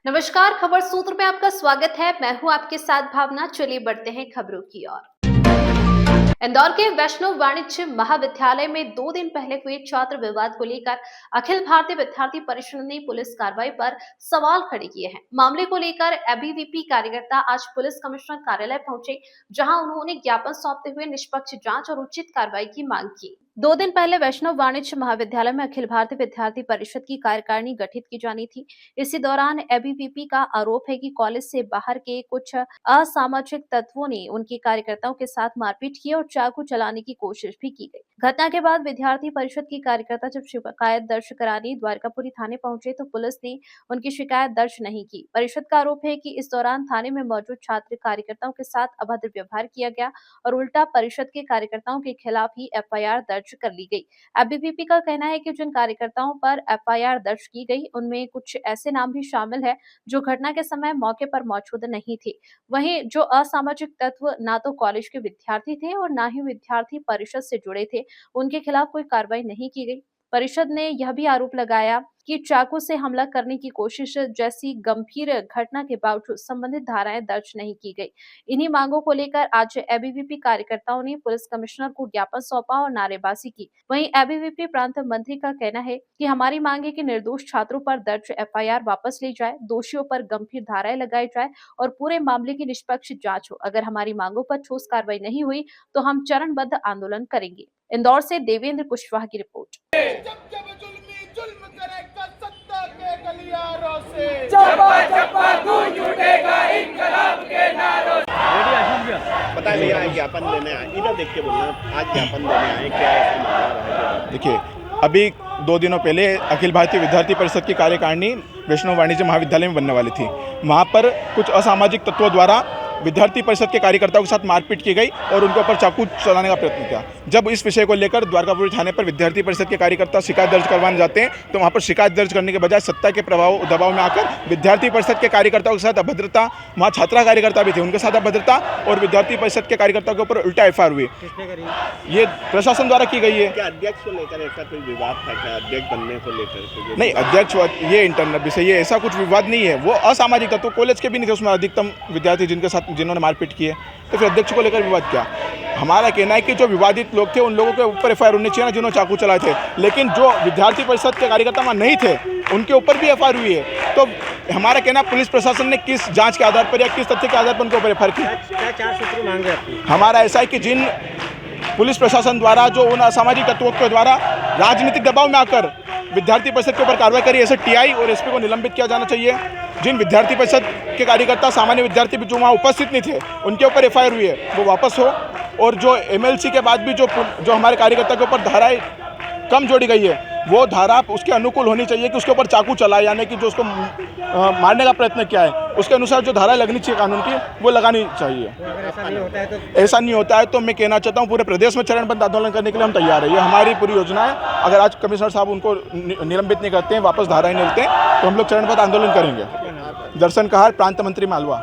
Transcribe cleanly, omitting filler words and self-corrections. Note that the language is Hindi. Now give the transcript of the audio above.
नमस्कार, खबर सूत्र में आपका स्वागत है। मैं हूं आपके साथ भावना। चलिए बढ़ते हैं खबरों की ओर। इंदौर के वैष्णव वाणिज्य महाविद्यालय में 2 दिन पहले हुए छात्र विवाद को लेकर अखिल भारतीय विद्यार्थी परिषद ने पुलिस कार्रवाई पर सवाल खड़े किए हैं। मामले को लेकर एबीवीपी कार्यकर्ता आज पुलिस कमिश्नर कार्यालय पहुंचे, जहां उन्होंने ज्ञापन सौंपते हुए निष्पक्ष जांच और उचित कार्रवाई की मांग की। 2 दिन पहले वैष्णव वाणिज्य महाविद्यालय में अखिल भारतीय विद्यार्थी परिषद की कार्यकारिणी गठित की जानी थी। इसी दौरान एबीवीपी का आरोप है कि कॉलेज से बाहर के कुछ असामाजिक तत्वों ने उनके कार्यकर्ताओं के साथ मारपीट की और चाकू चलाने की कोशिश भी की गई। घटना के बाद विद्यार्थी परिषद की कार्यकर्ता जब शिकायत दर्ज कराने द्वारकापुरी थाने पहुंचे तो पुलिस ने उनकी शिकायत दर्ज नहीं की। परिषद का आरोप है कि इस दौरान थाने में मौजूद छात्र कार्यकर्ताओं के साथ अभद्र व्यवहार किया गया और उल्टा परिषद के कार्यकर्ताओं के खिलाफ ही एफआईआर दर्ज कर ली गई। एबीवीपी का कहना है कि जिन कार्यकर्ताओं पर एफआईआर दर्ज की गई उनमें कुछ ऐसे नाम भी शामिल है जो घटना के समय मौके पर मौजूद नहीं थे। वहीं जो असामाजिक तत्व ना तो कॉलेज के विद्यार्थी थे और ना ही विद्यार्थी परिषद से जुड़े थे, उनके खिलाफ कोई कार्रवाई नहीं की गई। परिषद ने यह भी आरोप लगाया कि चाकू से हमला करने की कोशिश जैसी गंभीर घटना के बावजूद संबंधित धाराएं दर्ज नहीं की गई। इन्हीं मांगों को लेकर आज एबीवीपी कार्यकर्ताओं ने पुलिस कमिश्नर को ज्ञापन सौंपा और नारेबाजी की। वहीं एबीवीपी प्रांत मंत्री का कहना है कि हमारी मांग है कि निर्दोष छात्रों पर दर्ज एफआईआर वापस ली जाए, दोषियों पर गंभीर धाराएं लगाई जाए और पूरे मामले की निष्पक्ष जांच हो। अगर हमारी मांगों पर ठोस कार्रवाई नहीं हुई तो हम चरणबद्ध आंदोलन करेंगे। इंदौर से देवेंद्र कुशवाहा की रिपोर्ट। जुल्म करेगा सत्ता के गलियारों से, चप्पा चप्पा गूंज उठेगा इनकलाब के नारों से। पता नहीं आए ज्ञापन देने आए, इधर देख के बोलना, आज ज्ञापन देने आए, क्या है इसका मामला है? देखिए, अभी 2 दिनों पहले अखिल भारतीय विद्यार्थी परिषद की कार्यकारिणी वैष्णव वाणिज्य महाविद्यालय में बनने वाली थी। वहाँ पर कुछ असामाजिक तत्वों द्वारा विद्यार्थी परिषद के कार्यकर्ताओं के साथ मारपीट की गई और उनके ऊपर चाकू चलाने का प्रयत्न किया। जब इस विषय को लेकर द्वारकापुरी थाने पर विद्यार्थी परिषद के कार्यकर्ता शिकायत दर्ज करवाने जाते हैं तो वहाँ पर शिकायत दर्ज करने के बजाय सत्ता के दबाव में आकर विद्यार्थी परिषद के कार्यकर्ताओं के साथ अभद्रता, वहाँ छात्रा कार्यकर्ता भी थे, उनके साथ अभद्रता और विद्यार्थी परिषद के कार्यकर्ताओं के ऊपर उल्टा एफआईआर हुई। ये प्रशासन द्वारा की गई है। क्या अध्यक्ष को लेकर ऐसा कोई विवाद था? क्या अध्यक्ष बनने को लेकर? नहीं, अध्यक्ष ये इंटरनल विषय, ये ऐसा कुछ विवाद नहीं है। वो असामाजिक तत्व कॉलेज के भी नहीं थे, उसमें अधिकतम विद्यार्थी जिन्होंने मारपीट की है, तो फिर अध्यक्ष को लेकर विवाद क्या? हमारा कहना है कि जो विवादित लोग थे उन लोगों के ऊपर एफआईआर होनी चाहिए ना, जिन्होंने चाकू चलाए थे। लेकिन जो विद्यार्थी परिषद के कार्यकर्ता वहाँ नहीं थे उनके ऊपर भी एफआईआर हुई है। तो हमारा कहना है पुलिस प्रशासन ने किस जांच के आधार पर या किस तथ्य के आधार पर उनके ऊपर एफआईआर की? क्या 4 सूत्री मांग रहे हैं? हमारा ऐसा है कि जिन पुलिस प्रशासन द्वारा जो उन असामाजिक तत्वों के द्वारा राजनीतिक दबाव में आकर विद्यार्थी परिषद के ऊपर कार्रवाई करी, ऐसे टीआई और एसपी को निलंबित किया जाना चाहिए। जिन विद्यार्थी परिषद के कार्यकर्ता सामान्य विद्यार्थी भी जो वहाँ उपस्थित नहीं थे उनके ऊपर एफआईआर हुई है वो वापस हो, और जो एमएलसी के बाद भी जो हमारे कार्यकर्ता के ऊपर धाराएं कम जोड़ी गई है वो धारा उसके अनुकूल होनी चाहिए कि उसके ऊपर चाकू चलाए, यानी कि जो उसको मारने का प्रयत्न किया है उसके अनुसार जो धारा लगनी चाहिए कानून की वो लगानी चाहिए। ऐसा नहीं होता है तो मैं कहना चाहता हूँ पूरे प्रदेश में चरणबद्ध आंदोलन करने के लिए हम तैयार है। ये हमारी पूरी योजना है। अगर आज कमिश्नर साहब उनको निलंबित नहीं करते हैं, वापस धाराएं नहीं लेते हैं, तो हम लोग चरणबद्ध आंदोलन करेंगे। दर्शन कहार, प्रांत मंत्री मालवा।